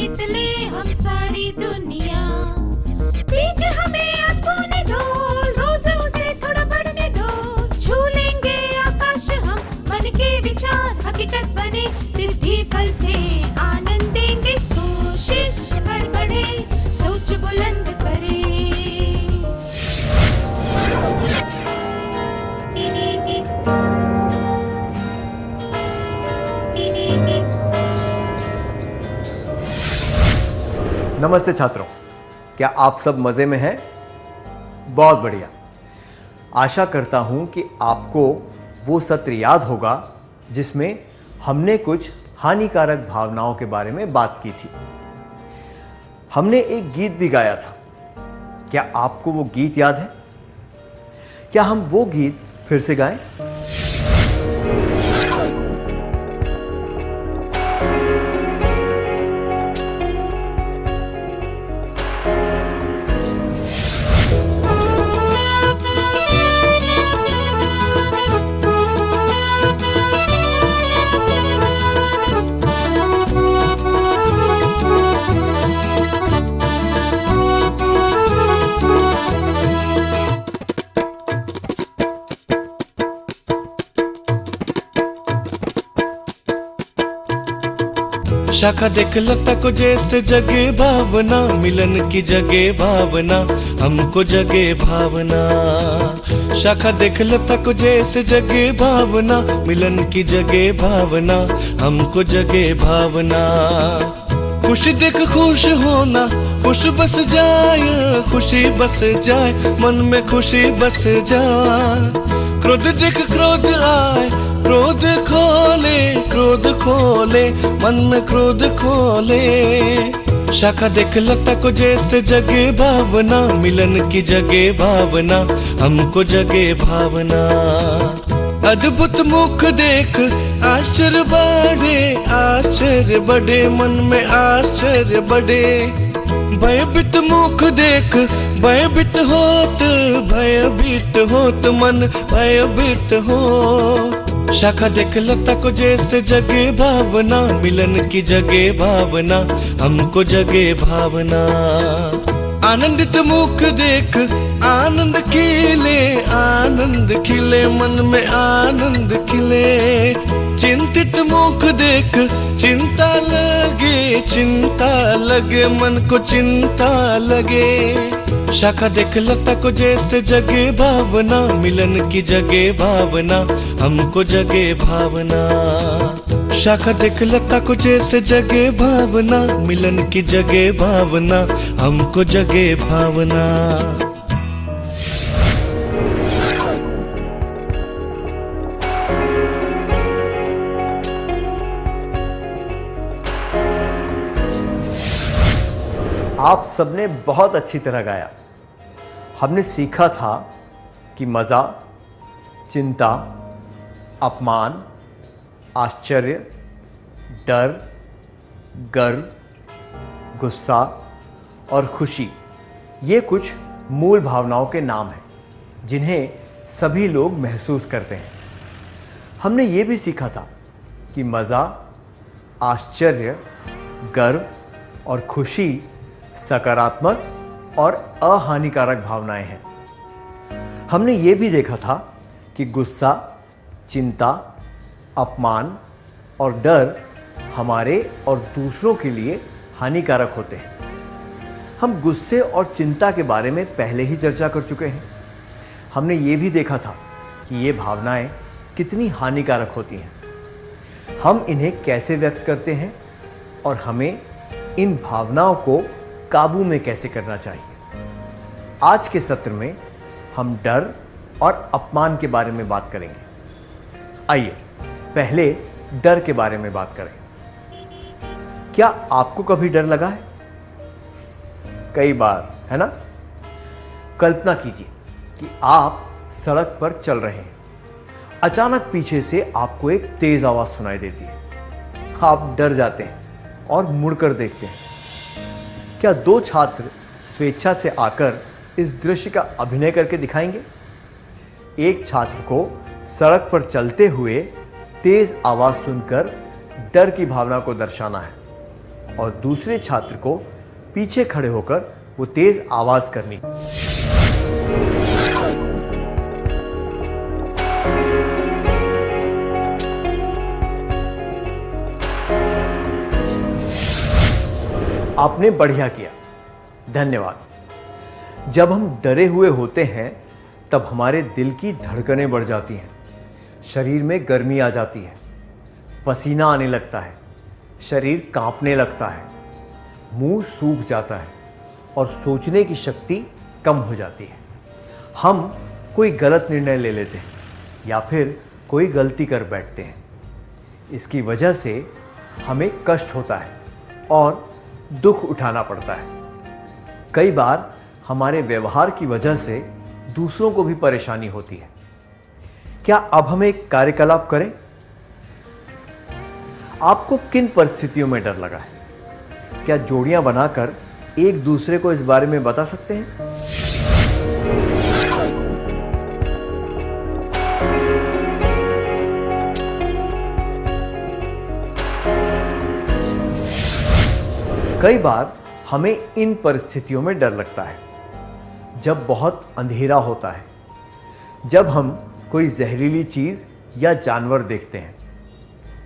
जीत ले हम सारी दुनिया। बीच हमें आज बोने दो, रोज उसे थोड़ा बढ़ने दो। छू लेंगे आकाश हम, मन के विचार हकीकत बने। सिद्धि फल से आनंद देंगे, कोशिश कर बढ़े, सोच बुलंद करे। नमस्ते छात्रों, क्या आप सब मजे में हैं? बहुत बढ़िया। आशा करता हूं कि आपको वो सत्र याद होगा जिसमें हमने कुछ हानिकारक भावनाओं के बारे में बात की थी। हमने एक गीत भी गाया था। क्या आपको वो गीत याद है? क्या हम वो गीत फिर से गाएं? शाखा देख लता को जैसे जगे भावना, मिलन की जगे भावना, हमको जगे भावना। शाखा देख लता को जैसे जगे भावना, मिलन की जगे भावना, हमको जगे भावना। खुशी देख खुश होना, खुश बस जाए, खुशी बस जाए, मन में खुशी बस जाए। क्रोध देख क्रोध आए, क्रोध खोले, क्रोध खोले, मन में क्रोध खोले। शाखा देख लता को जैसे जगे भावना, मिलन की जगे भावना, हमको जगे भावना। अद्भुत मुख देख आश्चर्य बढ़े, आश्चर्य बढ़े, मन में आश्चर्य बढ़े। भयभीत मुख देख भयभीत होत, भयभीत होत, मन भयभीत हो। शाखा देख लता को जैसे जगे भावना, मिलन की जगे भावना, हमको जगे भावना। आनंदित मुख देख आनंद खिले, आनंद खिले, मन में आनंद खिले। चिंतित मुख देख चिंता लगे, चिंता लगे, मन को चिंता लगे। शाखा देख लता को जैसे जगे भावना, मिलन की जगे भावना, हमको जगे भावना। शाखा देख लता को जैसे जगे भावना, मिलन की जगे भावना, हमको जगे भावना। आप सबने बहुत अच्छी तरह गाया। हमने सीखा था कि मज़ा, चिंता, अपमान, आश्चर्य, डर, गर्व, गुस्सा और खुशी, ये कुछ मूल भावनाओं के नाम हैं जिन्हें सभी लोग महसूस करते हैं। हमने ये भी सीखा था कि मज़ा, आश्चर्य, गर्व और खुशी सकारात्मक और अहानिकारक भावनाएं हैं। हमने ये भी देखा था कि गुस्सा, चिंता, अपमान और डर हमारे और दूसरों के लिए हानिकारक होते हैं। हम गुस्से और चिंता के बारे में पहले ही चर्चा कर चुके हैं। हमने ये भी देखा था कि ये भावनाएं कितनी हानिकारक होती हैं, हम इन्हें कैसे व्यक्त करते हैं और हमें इन भावनाओं को काबू में कैसे करना चाहिए। आज के सत्र में हम डर और अपमान के बारे में बात करेंगे। आइए पहले डर के बारे में बात करें। क्या आपको कभी डर लगा है? कई बार, है ना? कल्पना कीजिए कि आप सड़क पर चल रहे हैं। अचानक पीछे से आपको एक तेज आवाज सुनाई देती है। आप डर जाते हैं और मुड़कर देखते हैं। क्या दो छात्र स्वेच्छा से आकर इस दृश्य का अभिनय करके दिखाएंगे? एक छात्र को सड़क पर चलते हुए तेज आवाज सुनकर डर की भावना को दर्शाना है और दूसरे छात्र को पीछे खड़े होकर वो तेज आवाज करनी। आपने बढ़िया किया, धन्यवाद। जब हम डरे हुए होते हैं तब हमारे दिल की धड़कनें बढ़ जाती हैं, शरीर में गर्मी आ जाती है, पसीना आने लगता है, शरीर कांपने लगता है, मुंह सूख जाता है और सोचने की शक्ति कम हो जाती है। हम कोई गलत निर्णय ले लेते हैं या फिर कोई गलती कर बैठते हैं। इसकी वजह से हमें कष्ट होता है और दुख उठाना पड़ता है। कई बार हमारे व्यवहार की वजह से दूसरों को भी परेशानी होती है। क्या अब हम एक कार्यकलाप करें? आपको किन परिस्थितियों में डर लगा है? क्या जोड़ियां बनाकर एक दूसरे को इस बारे में बता सकते हैं? कई बार हमें इन परिस्थितियों में डर लगता है जब बहुत अंधेरा होता है, जब हम कोई जहरीली चीज या जानवर देखते हैं,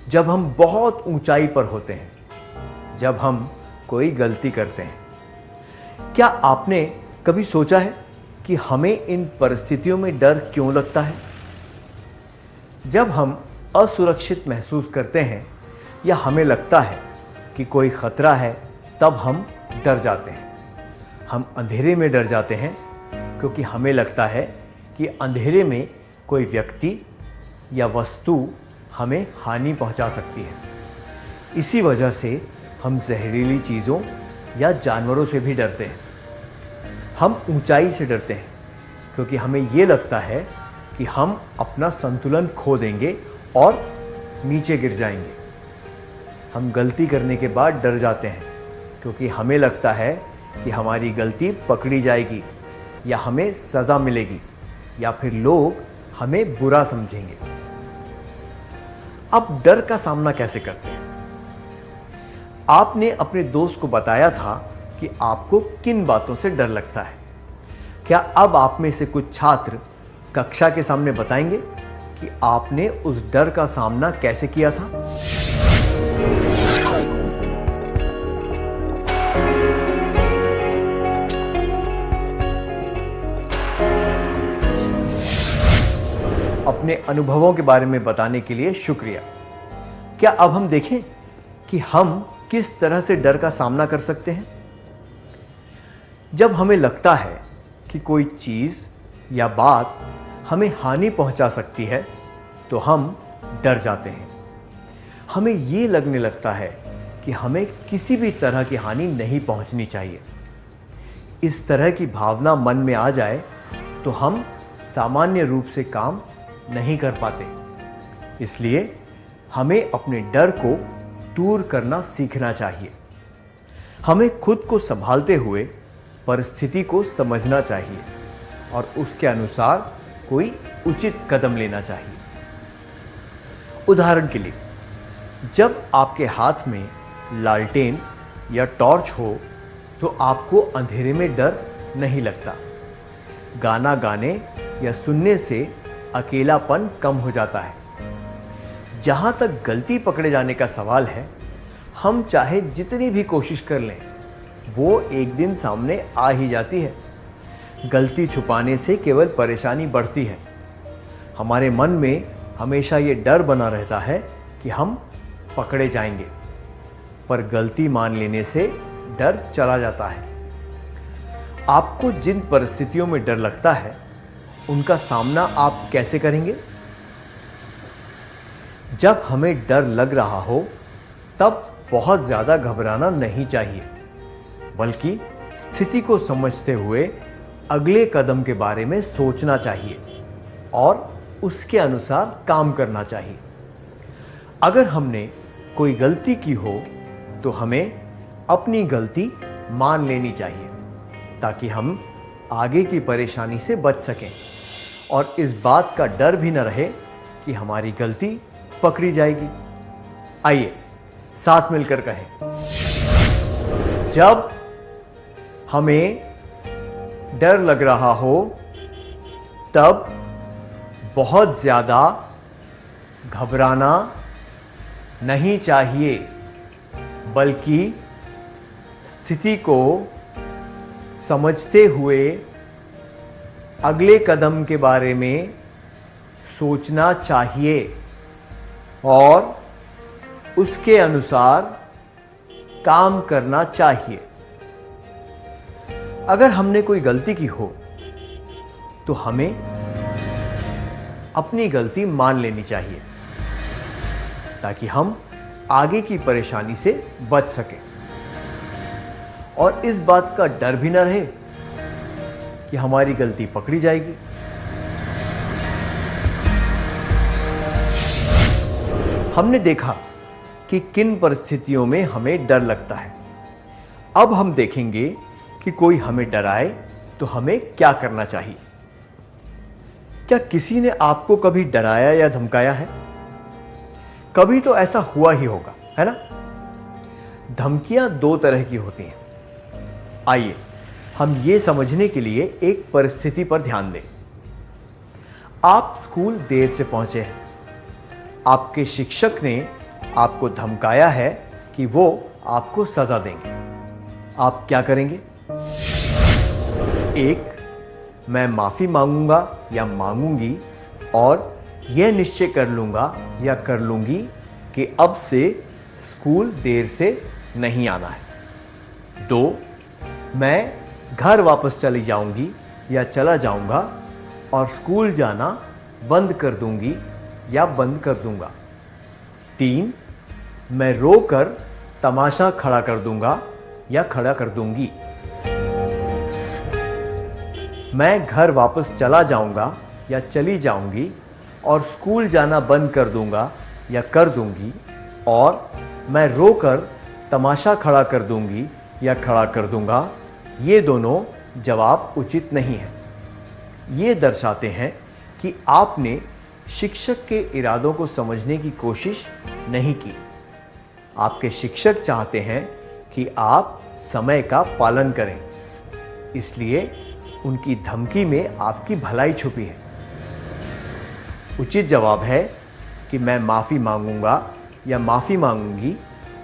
जब हम बहुत ऊंचाई पर होते हैं, जब हम कोई गलती करते हैं। क्या आपने कभी सोचा है कि हमें इन परिस्थितियों में डर क्यों लगता है? जब हम असुरक्षित महसूस करते हैं या हमें लगता है कि कोई खतरा है, तब हम डर जाते हैं। हम अंधेरे में डर जाते हैं क्योंकि हमें लगता है कि अंधेरे में कोई व्यक्ति या वस्तु हमें हानि पहुंचा सकती है। इसी वजह से हम जहरीली चीज़ों या जानवरों से भी डरते हैं। हम ऊंचाई से डरते हैं क्योंकि हमें ये लगता है कि हम अपना संतुलन खो देंगे और नीचे गिर जाएंगे। हम गलती करने के बाद डर जाते हैं क्योंकि हमें लगता है कि हमारी गलती पकड़ी जाएगी या हमें सज़ा मिलेगी या फिर लोग हमें बुरा समझेंगे। अब डर का सामना कैसे करते हैं? आपने अपने दोस्त को बताया था कि आपको किन बातों से डर लगता है। क्या अब आप में से कुछ छात्र कक्षा के सामने बताएंगे कि आपने उस डर का सामना कैसे किया था? अपने अनुभवों के बारे में बताने के लिए शुक्रिया। क्या अब हम देखें कि हम किस तरह से डर का सामना कर सकते हैं? जब हमें लगता है कि कोई चीज या बात हमें हानि पहुंचा सकती है तो हम डर जाते हैं। हमें ये लगने लगता है कि हमें किसी भी तरह की हानि नहीं पहुंचनी चाहिए। इस तरह की भावना मन में आ जाए तो हम सामान्य रूप से काम नहीं कर पाते। इसलिए हमें अपने डर को दूर करना सीखना चाहिए। हमें खुद को संभालते हुए परिस्थिति को समझना चाहिए और उसके अनुसार कोई उचित कदम लेना चाहिए। उदाहरण के लिए, जब आपके हाथ में लालटेन या टॉर्च हो तो आपको अंधेरे में डर नहीं लगता। गाना गाने या सुनने से अकेलापन कम हो जाता है। जहां तक गलती पकड़े जाने का सवाल है, हम चाहे जितनी भी कोशिश कर लें, वो एक दिन सामने आ ही जाती है। गलती छुपाने से केवल परेशानी बढ़ती है। हमारे मन में हमेशा ये डर बना रहता है कि हम पकड़े जाएंगे, पर गलती मान लेने से डर चला जाता है। आपको जिन परिस्थितियों में डर लगता है, उनका सामना आप कैसे करेंगे? जब हमें डर लग रहा हो तब बहुत ज्यादा घबराना नहीं चाहिए, बल्कि स्थिति को समझते हुए अगले कदम के बारे में सोचना चाहिए और उसके अनुसार काम करना चाहिए। अगर हमने कोई गलती की हो तो हमें अपनी गलती मान लेनी चाहिए ताकि हम आगे की परेशानी से बच सकें और इस बात का डर भी न रहे कि हमारी गलती पकड़ी जाएगी। आइए साथ मिलकर कहें, जब हमें डर लग रहा हो तब बहुत ज्यादा घबराना नहीं चाहिए, बल्कि स्थिति को समझते हुए अगले कदम के बारे में सोचना चाहिए और उसके अनुसार काम करना चाहिए। अगर हमने कोई गलती की हो तो हमें अपनी गलती मान लेनी चाहिए ताकि हम आगे की परेशानी से बच सकें और इस बात का डर भी न रहे कि हमारी गलती पकड़ी जाएगी। हमने देखा कि किन परिस्थितियों में हमें डर लगता है। अब हम देखेंगे कि कोई हमें डराए तो हमें क्या करना चाहिए। क्या किसी ने आपको कभी डराया या धमकाया है? कभी तो ऐसा हुआ ही होगा, है ना? धमकियां दो तरह की होती हैं। आइए हम ये समझने के लिए एक परिस्थिति पर ध्यान दें। आप स्कूल देर से पहुंचे हैं। आपके शिक्षक ने आपको धमकाया है कि वो आपको सजा देंगे। आप क्या करेंगे? एक, मैं माफी मांगूंगा या मांगूंगी और यह निश्चय कर लूंगा या कर लूंगी कि अब से स्कूल देर से नहीं आना है। दो, मैं घर वापस चली जाऊंगी या चला जाऊंगा और स्कूल जाना बंद कर दूंगी या बंद कर दूंगा। तीन, मैं रोकर तमाशा खड़ा कर दूंगा या खड़ा कर दूंगी। मैं घर वापस चला जाऊंगा या चली जाऊंगी और स्कूल जाना बंद कर दूंगा या कर दूंगी, और मैं रोकर तमाशा खड़ा कर दूंगी या खड़ा कर दूंगा। ये दोनों जवाब उचित नहीं है। ये दर्शाते हैं कि आपने शिक्षक के इरादों को समझने की कोशिश नहीं की। आपके शिक्षक चाहते हैं कि आप समय का पालन करें, इसलिए उनकी धमकी में आपकी भलाई छुपी है। उचित जवाब है कि मैं माफी मांगूंगा या माफी मांगूंगी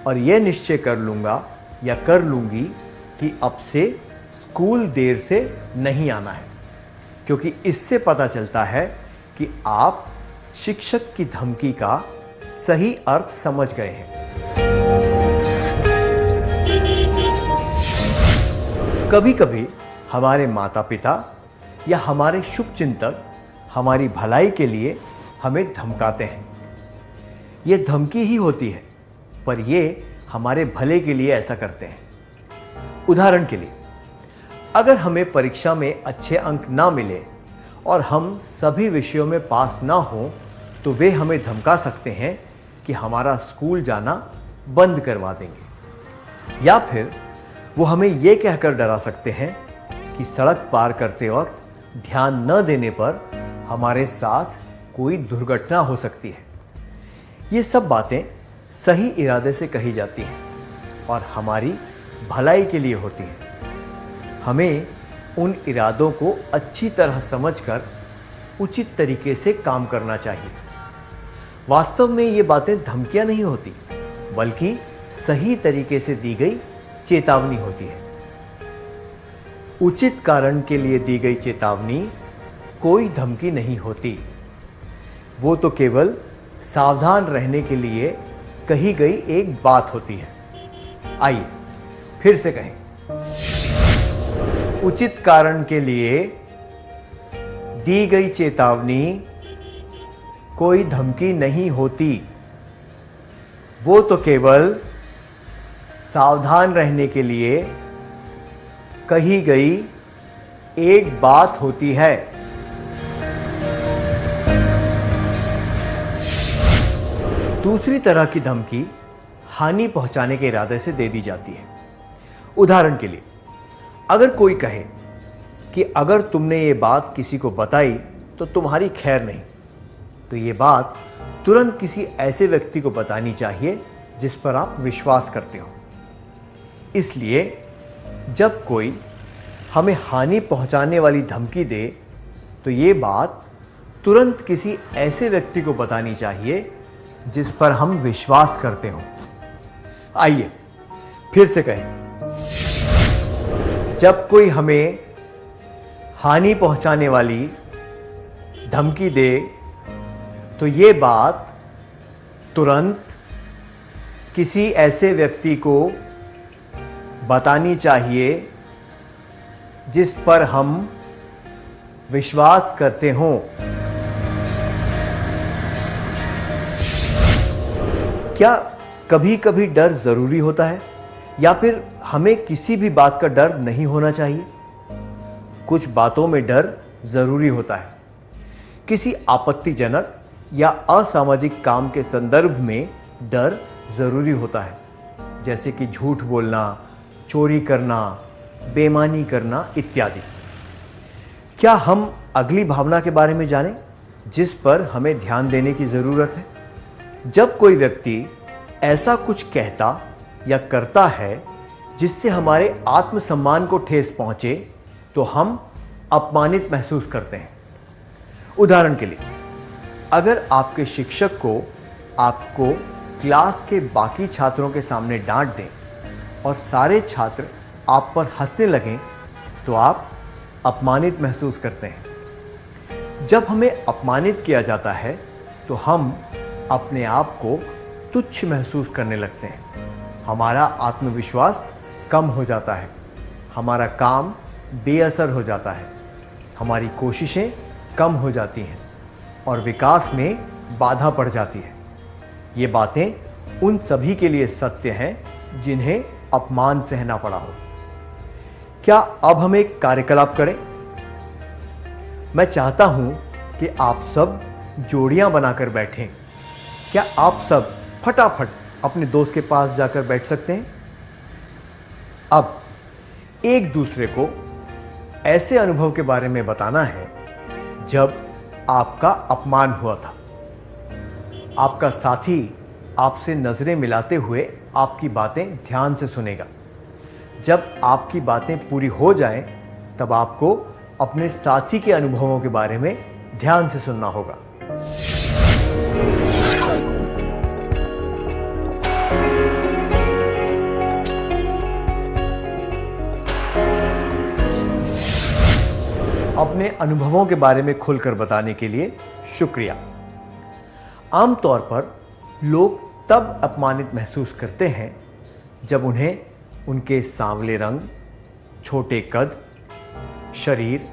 और यह निश्चय कर लूंगा या कर लूंगी कि अब से स्कूल देर से नहीं आना है, क्योंकि इससे पता चलता है कि आप शिक्षक की धमकी का सही अर्थ समझ गए हैं। कभी कभी हमारे माता पिता या हमारे शुभचिंतक हमारी भलाई के लिए हमें धमकाते हैं। यह धमकी ही होती है, पर यह हमारे भले के लिए ऐसा करते हैं। उदाहरण के लिए, अगर हमें परीक्षा में अच्छे अंक ना मिले और हम सभी विषयों में पास ना हो तो वे हमें धमका सकते हैं कि हमारा स्कूल जाना बंद करवा देंगे, या फिर वो हमें यह कहकर डरा सकते हैं कि सड़क पार करते वक्त ध्यान न देने पर हमारे साथ कोई दुर्घटना हो सकती है। ये सब बातें सही इरादे से कही जाती हैं और हमारी भलाई के लिए होती हैं। हमें उन इरादों को अच्छी तरह समझकर उचित तरीके से काम करना चाहिए। वास्तव में ये बातें धमकियां नहीं होती, बल्कि सही तरीके से दी गई चेतावनी होती है। उचित कारण के लिए दी गई चेतावनी कोई धमकी नहीं होती, वो तो केवल सावधान रहने के लिए कही गई एक बात होती है। आइए फिर से कहें, उचित कारण के लिए दी गई चेतावनी कोई धमकी नहीं होती, वो तो केवल सावधान रहने के लिए कही गई एक बात होती है। दूसरी तरह की धमकी हानि पहुंचाने के इरादे से दे दी जाती है। उदाहरण के लिए, अगर कोई कहे कि अगर तुमने ये बात किसी को बताई तो तुम्हारी खैर नहीं, तो ये बात तुरंत किसी ऐसे व्यक्ति को बतानी चाहिए जिस पर आप विश्वास करते हो। इसलिए जब कोई हमें हानि पहुंचाने वाली धमकी दे तो ये बात तुरंत किसी ऐसे व्यक्ति को बतानी चाहिए जिस पर हम विश्वास करते हो। आइए फिर से कहें, जब कोई हमें हानि पहुंचाने वाली धमकी दे तो ये बात तुरंत किसी ऐसे व्यक्ति को बतानी चाहिए जिस पर हम विश्वास करते हों। क्या कभी कभी डर जरूरी होता है या फिर हमें किसी भी बात का डर नहीं होना चाहिए? कुछ बातों में डर जरूरी होता है। किसी आपत्तिजनक या असामाजिक काम के संदर्भ में डर जरूरी होता है, जैसे कि झूठ बोलना, चोरी करना, बेईमानी करना इत्यादि। क्या हम अगली भावना के बारे में जानें जिस पर हमें ध्यान देने की जरूरत है? जब कोई व्यक्ति ऐसा कुछ कहता या करता है जिससे हमारे आत्मसम्मान को ठेस पहुंचे तो हम अपमानित महसूस करते हैं। उदाहरण के लिए, अगर आपके शिक्षक को आपको क्लास के बाकी छात्रों के सामने डांट दें और सारे छात्र आप पर हंसने लगें तो आप अपमानित महसूस करते हैं। जब हमें अपमानित किया जाता है तो हम अपने आप को तुच्छ महसूस करने लगते हैं। हमारा आत्मविश्वास कम हो जाता है, हमारा काम बेअसर हो जाता है, हमारी कोशिशें कम हो जाती हैं और विकास में बाधा पड़ जाती है। ये बातें उन सभी के लिए सत्य हैं जिन्हें अपमान सहना पड़ा हो। क्या अब हम एक कार्यकलाप करें? मैं चाहता हूं कि आप सब जोड़ियां बनाकर बैठें। क्या आप सब फटाफट अपने दोस्त के पास जाकर बैठ सकते हैं? अब एक दूसरे को ऐसे अनुभव के बारे में बताना है जब आपका अपमान हुआ था। आपका साथी आपसे नजरें मिलाते हुए आपकी बातें ध्यान से सुनेगा। जब आपकी बातें पूरी हो जाएं, तब आपको अपने साथी के अनुभवों के बारे में ध्यान से सुनना होगा। अपने अनुभवों के बारे में खुलकर बताने के लिए शुक्रिया। आमतौर पर लोग तब अपमानित महसूस करते हैं जब उन्हें उनके सांवले रंग, छोटे कद, शरीर,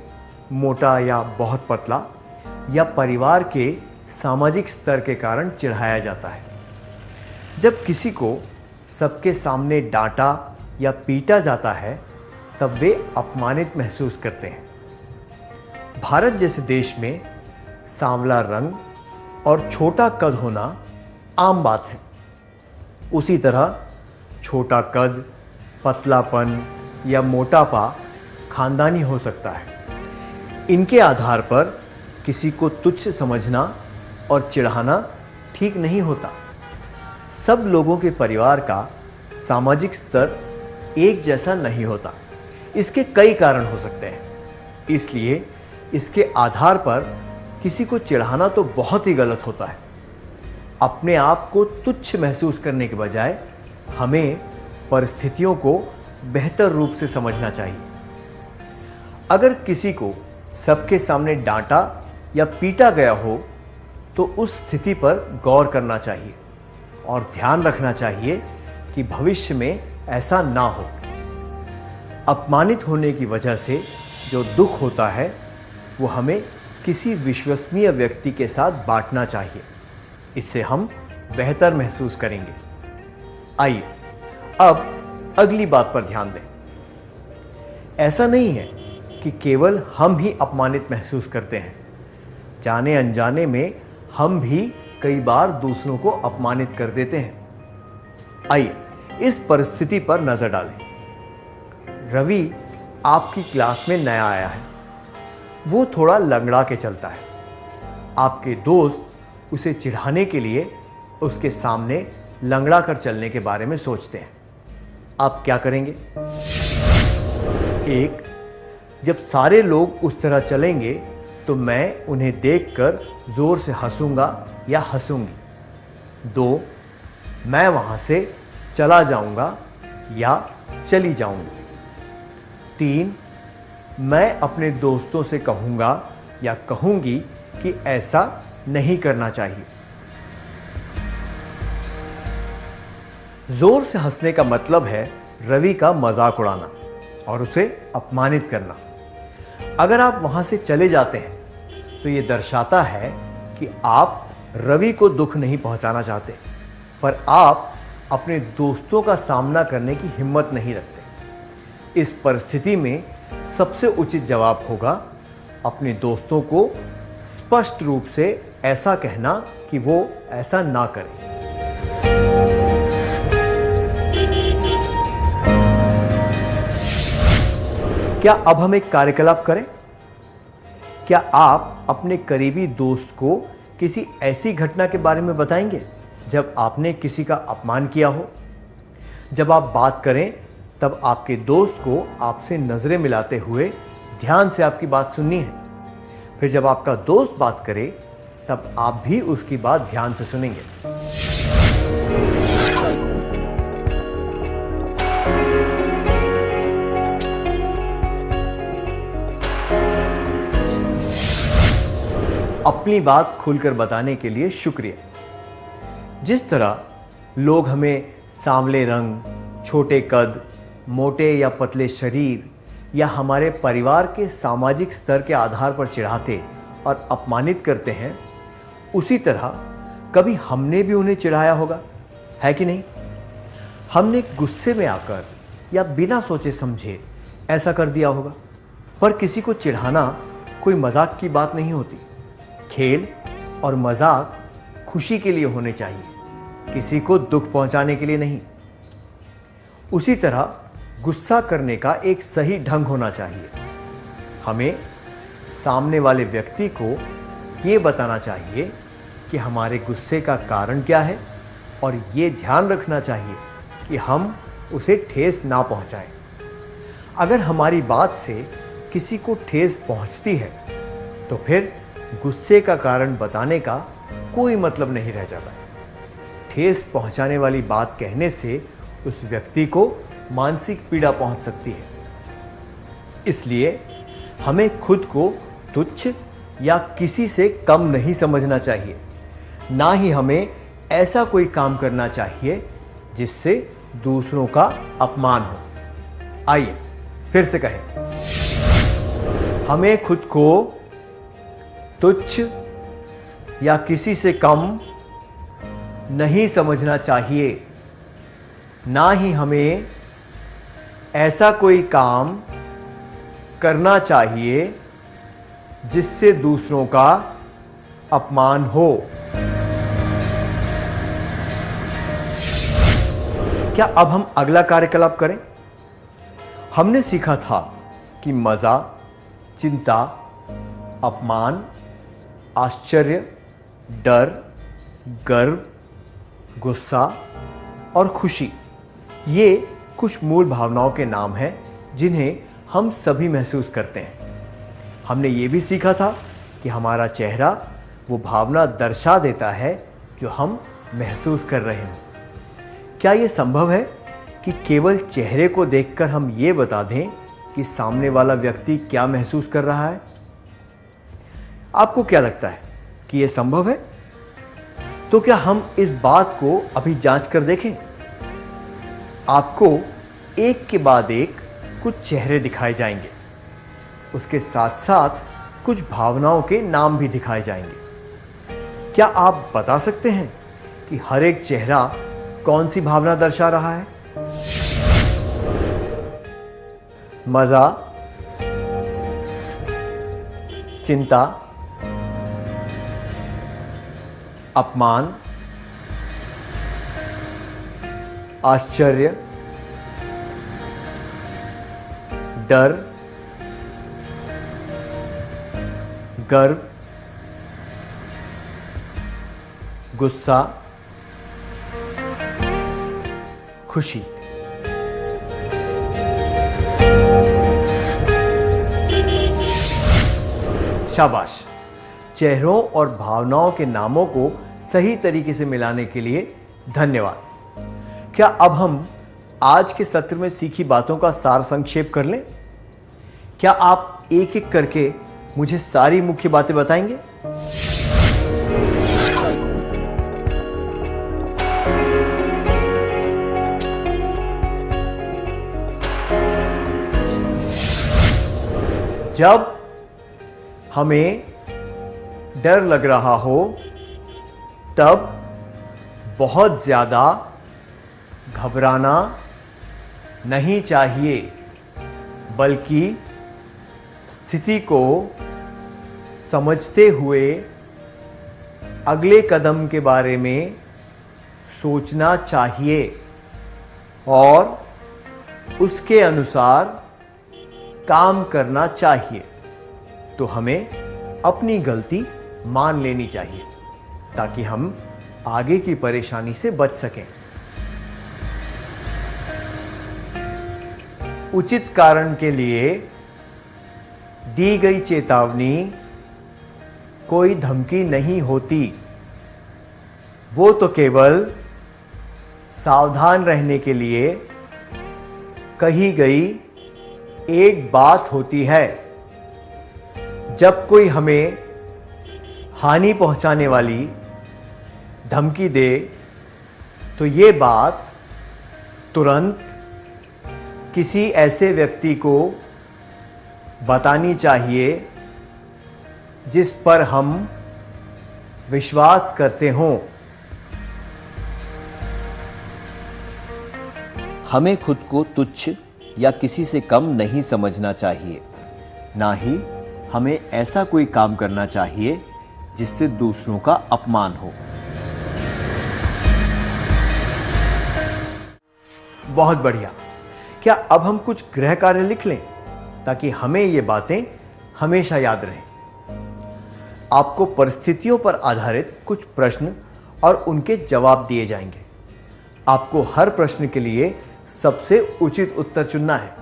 मोटा या बहुत पतला, या परिवार के सामाजिक स्तर के कारण चिढ़ाया जाता है। जब किसी को सबके सामने डांटा या पीटा जाता है तब वे अपमानित महसूस करते हैं। भारत जैसे देश में सांवला रंग और छोटा कद होना आम बात है। उसी तरह छोटा कद, पतलापन या मोटापा खानदानी हो सकता है। इनके आधार पर किसी को तुच्छ समझना और चिढ़ाना ठीक नहीं होता। सब लोगों के परिवार का सामाजिक स्तर एक जैसा नहीं होता। इसके कई कारण हो सकते हैं, इसलिए इसके आधार पर किसी को चिढ़ाना तो बहुत ही गलत होता है। अपने आप को तुच्छ महसूस करने के बजाय हमें परिस्थितियों को बेहतर रूप से समझना चाहिए। अगर किसी को सबके सामने डांटा या पीटा गया हो तो उस स्थिति पर गौर करना चाहिए और ध्यान रखना चाहिए कि भविष्य में ऐसा ना हो। अपमानित होने की वजह से जो दुख होता है वो हमें किसी विश्वसनीय व्यक्ति के साथ बांटना चाहिए। इससे हम बेहतर महसूस करेंगे। आइए अब अगली बात पर ध्यान दें। ऐसा नहीं है कि केवल हम ही अपमानित महसूस करते हैं। जाने अनजाने में हम भी कई बार दूसरों को अपमानित कर देते हैं। आइए इस परिस्थिति पर नजर डालें। रवि आपकी क्लास में नया आया है। वो थोड़ा लंगड़ा के चलता है। आपके दोस्त उसे चिढ़ाने के लिए उसके सामने लंगड़ा कर चलने के बारे में सोचते हैं। आप क्या करेंगे? एक, जब सारे लोग उस तरह चलेंगे तो मैं उन्हें देखकर जोर से हंसूंगा या हंसूंगी। 2, मैं वहां से चला जाऊंगा या चली जाऊंगी। 3, मैं अपने दोस्तों से कहूंगा या कहूंगी कि ऐसा नहीं करना चाहिए। जोर से हंसने का मतलब है रवि का मजाक उड़ाना और उसे अपमानित करना। अगर आप वहां से चले जाते हैं तो यह दर्शाता है कि आप रवि को दुख नहीं पहुंचाना चाहते, पर आप अपने दोस्तों का सामना करने की हिम्मत नहीं रखते। इस परिस्थिति में सबसे उचित जवाब होगा अपने दोस्तों को स्पष्ट रूप से ऐसा कहना कि वो ऐसा ना करें। क्या अब हम एक कार्यकलाप करें? क्या आप अपने करीबी दोस्त को किसी ऐसी घटना के बारे में बताएंगे जब आपने किसी का अपमान किया हो? जब आप बात करें तब आपके दोस्त को आपसे नजरें मिलाते हुए ध्यान से आपकी बात सुननी है। फिर जब आपका दोस्त बात करे तब आप भी उसकी बात ध्यान से सुनेंगे। अपनी बात खुलकर बताने के लिए शुक्रिया। जिस तरह लोग हमें सांवले रंग, छोटे कद, मोटे या पतले शरीर या हमारे परिवार के सामाजिक स्तर के आधार पर चिढ़ाते और अपमानित करते हैं, उसी तरह कभी हमने भी उन्हें चिढ़ाया होगा, है कि नहीं? हमने गुस्से में आकर या बिना सोचे समझे ऐसा कर दिया होगा। पर किसी को चिढ़ाना कोई मजाक की बात नहीं होती। खेल और मजाक खुशी के लिए होने चाहिए, किसी को दुख पहुंचाने के लिए नहीं। उसी तरह गुस्सा करने का एक सही ढंग होना चाहिए। हमें सामने वाले व्यक्ति को यह बताना चाहिए कि हमारे गुस्से का कारण क्या है और ये ध्यान रखना चाहिए कि हम उसे ठेस ना पहुंचाएं। अगर हमारी बात से किसी को ठेस पहुंचती है तो फिर गुस्से का कारण बताने का कोई मतलब नहीं रह जाता। ठेस पहुंचाने वाली बात कहने से उस व्यक्ति को मानसिक पीड़ा पहुंच सकती है। इसलिए हमें खुद को तुच्छ या किसी से कम नहीं समझना चाहिए, ना ही हमें ऐसा कोई काम करना चाहिए जिससे दूसरों का अपमान हो। आइए फिर से कहें, हमें खुद को तुच्छ या किसी से कम नहीं समझना चाहिए, ना ही हमें ऐसा कोई काम करना चाहिए जिससे दूसरों का अपमान हो। क्या अब हम अगला कार्यकलाप करें? हमने सीखा था कि मजा, चिंता, अपमान, आश्चर्य, डर, गर्व, गुस्सा और खुशी ये कुछ मूल भावनाओं के नाम हैं जिन्हें हम सभी महसूस करते हैं। हमने ये भी सीखा था कि हमारा चेहरा वो भावना दर्शा देता है जो हम महसूस कर रहे हैं। क्या ये संभव है कि केवल चेहरे को देखकर हम ये बता दें कि सामने वाला व्यक्ति क्या महसूस कर रहा है? आपको क्या लगता है कि यह संभव है? तो क्या हम इस बात को अभी जांच कर देखें? आपको एक के बाद एक कुछ चेहरे दिखाए जाएंगे, उसके साथ साथ कुछ भावनाओं के नाम भी दिखाए जाएंगे। क्या आप बता सकते हैं कि हर एक चेहरा कौन सी भावना दर्शा रहा है? मजा, चिंता, अपमान, आश्चर्य, डर, गर्व, गुस्सा, खुशी। शाबाश। चेहरों और भावनाओं के नामों को सही तरीके से मिलाने के लिए धन्यवाद। क्या अब हम आज के सत्र में सीखी बातों का सार संक्षेप कर लें? क्या आप एक एक करके मुझे सारी मुख्य बातें बताएंगे? जब हमें डर लग रहा हो तब बहुत ज्यादा घबराना नहीं चाहिए, बल्कि स्थिति को समझते हुए अगले कदम के बारे में सोचना चाहिए और उसके अनुसार काम करना चाहिए। तो हमें अपनी गलती मान लेनी चाहिए ताकि हम आगे की परेशानी से बच सकें। उचित कारण के लिए दी गई चेतावनी कोई धमकी नहीं होती, वो तो केवल सावधान रहने के लिए कही गई एक बात होती है। जब कोई हमें हानि पहुंचाने वाली धमकी दे तो ये बात तुरंत किसी ऐसे व्यक्ति को बतानी चाहिए जिस पर हम विश्वास करते हों। हमें खुद को तुच्छ या किसी से कम नहीं समझना चाहिए, ना ही हमें ऐसा कोई काम करना चाहिए जिससे दूसरों का अपमान हो। बहुत बढ़िया। क्या अब हम कुछ गृह कार्य लिख लें ताकि हमें ये बातें हमेशा याद रहें? आपको परिस्थितियों पर आधारित कुछ प्रश्न और उनके जवाब दिए जाएंगे। आपको हर प्रश्न के लिए सबसे उचित उत्तर चुनना है।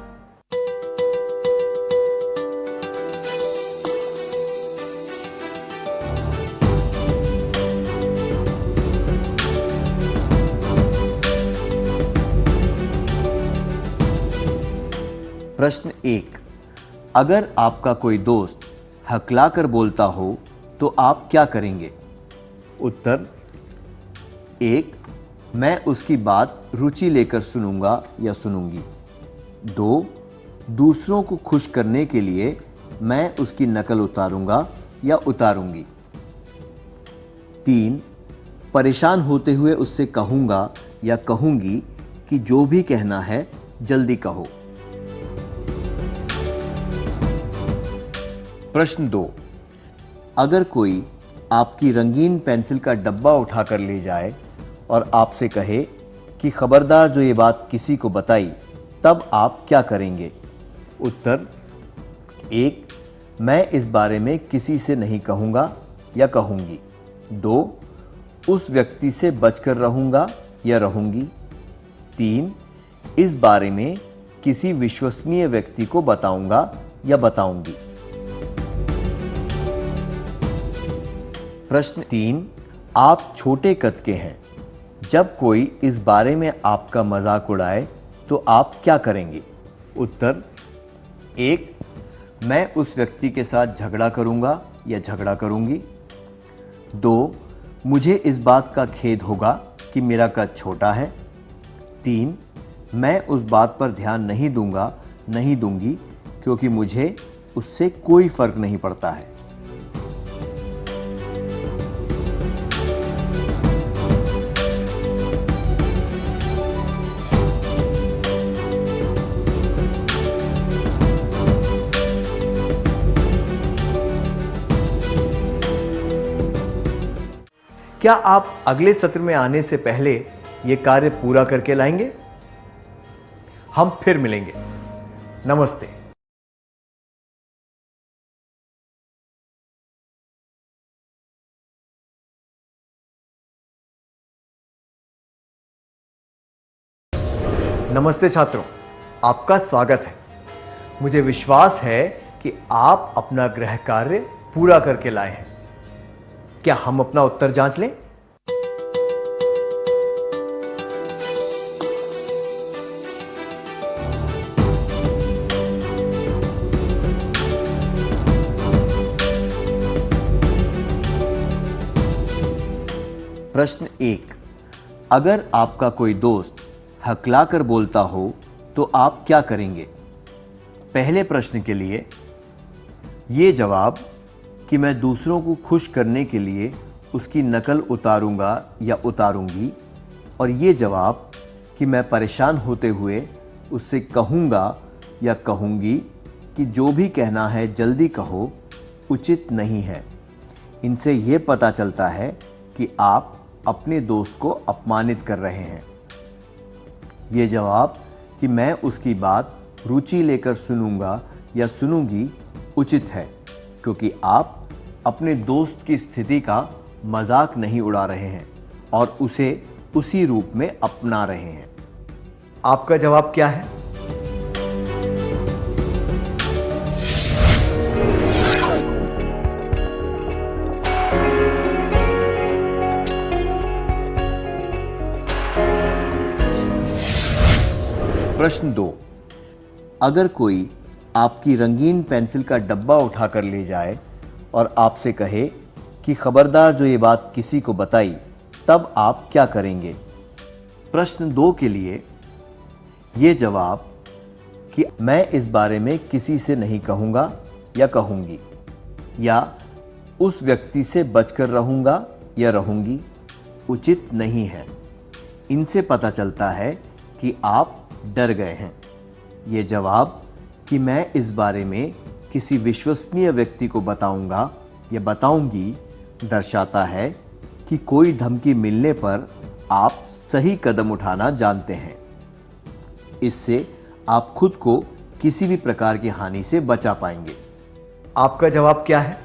प्रश्न 1। अगर आपका कोई दोस्त हकलाकर बोलता हो तो आप क्या करेंगे? उत्तर 1। मैं उसकी बात रुचि लेकर सुनूंगा या सुनूंगी। 2। दूसरों को खुश करने के लिए मैं उसकी नकल उतारूंगा या उतारूंगी। 3। परेशान होते हुए उससे कहूंगा या कहूंगी कि जो भी कहना है जल्दी कहो। प्रश्न 2। अगर कोई आपकी रंगीन पेंसिल का डब्बा उठाकर ले जाए और आपसे कहे कि खबरदार जो ये बात किसी को बताई, तब आप क्या करेंगे? उत्तर 1। मैं इस बारे में किसी से नहीं कहूँगा या कहूँगी। 2। उस व्यक्ति से बचकर रहूँगा या रहूँगी। 3। इस बारे में किसी विश्वसनीय व्यक्ति को बताऊँगा या बताऊँगी। प्रश्न 3। आप छोटे कद के हैं। जब कोई इस बारे में आपका मजाक उड़ाए तो आप क्या करेंगे? उत्तर 1। मैं उस व्यक्ति के साथ झगड़ा करूंगा या झगड़ा करूंगी। 2। मुझे इस बात का खेद होगा कि मेरा कद छोटा है। 3। मैं उस बात पर ध्यान नहीं दूंगी क्योंकि मुझे उससे कोई फर्क नहीं पड़ता है। क्या आप अगले सत्र में आने से पहले यह कार्य पूरा करके लाएंगे? हम फिर मिलेंगे। नमस्ते। नमस्ते छात्रों, आपका स्वागत है। मुझे विश्वास है कि आप अपना गृह कार्य पूरा करके लाए हैं। क्या हम अपना उत्तर जांच लें? प्रश्न 1। अगर आपका कोई दोस्त हकलाकर बोलता हो तो आप क्या करेंगे? पहले प्रश्न के लिए ये जवाब कि मैं दूसरों को खुश करने के लिए उसकी नकल उतारूंगा या उतारूंगी, और ये जवाब कि मैं परेशान होते हुए उससे कहूँगा या कहूँगी कि जो भी कहना है जल्दी कहो, उचित नहीं है। इनसे ये पता चलता है कि आप अपने दोस्त को अपमानित कर रहे हैं। ये जवाब कि मैं उसकी बात रुचि लेकर सुनूंगा या सुनूंगी उचित है, क्योंकि आप अपने दोस्त की स्थिति का मजाक नहीं उड़ा रहे हैं और उसे उसी रूप में अपना रहे हैं। आपका जवाब क्या है? प्रश्न 2। अगर कोई आपकी रंगीन पेंसिल का डब्बा उठाकर ले जाए और आपसे कहे कि खबरदार जो ये बात किसी को बताई, तब आप क्या करेंगे? प्रश्न 2 के लिए ये जवाब कि मैं इस बारे में किसी से नहीं कहूँगा या कहूँगी, या उस व्यक्ति से बचकर रहूँगा या रहूँगी, उचित नहीं है। इनसे पता चलता है कि आप डर गए हैं। ये जवाब कि मैं इस बारे में किसी विश्वसनीय व्यक्ति को बताऊंगा या बताऊंगी दर्शाता है कि कोई धमकी मिलने पर आप सही कदम उठाना जानते हैं। इससे आप खुद को किसी भी प्रकार की हानि से बचा पाएंगे। आपका जवाब क्या है?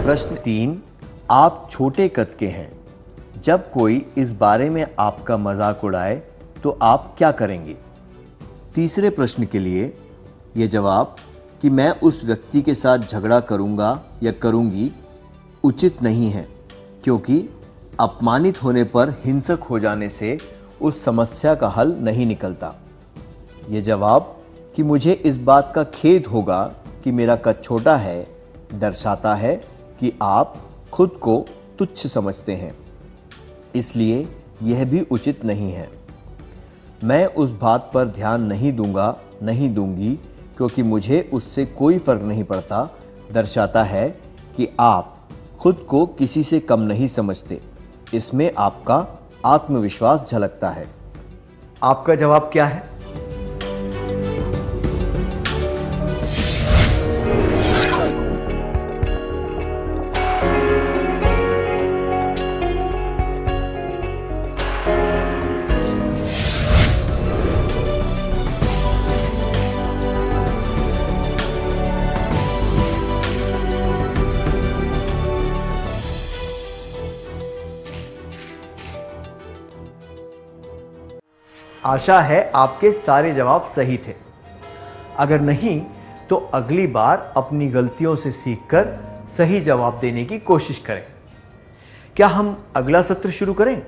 प्रश्न 3। आप छोटे कद के हैं। जब कोई इस बारे में आपका मजाक उड़ाए तो आप क्या करेंगे? तीसरे प्रश्न के लिए ये जवाब कि मैं उस व्यक्ति के साथ झगड़ा करूंगा या करूंगी उचित नहीं है, क्योंकि अपमानित होने पर हिंसक हो जाने से उस समस्या का हल नहीं निकलता। ये जवाब कि मुझे इस बात का खेद होगा कि मेरा कद छोटा है दर्शाता है कि आप खुद को तुच्छ समझते हैं, इसलिए यह भी उचित नहीं है। मैं उस बात पर ध्यान नहीं दूंगा, नहीं दूंगी, क्योंकि मुझे उससे कोई फर्क नहीं पड़ता दर्शाता है कि आप खुद को किसी से कम नहीं समझते। इसमें आपका आत्मविश्वास झलकता है। आपका जवाब क्या है? आशा है आपके सारे जवाब सही थे। अगर नहीं तो अगली बार अपनी गलतियों से सीखकर सही जवाब देने की कोशिश करें। क्या हम अगला सत्र शुरू करें?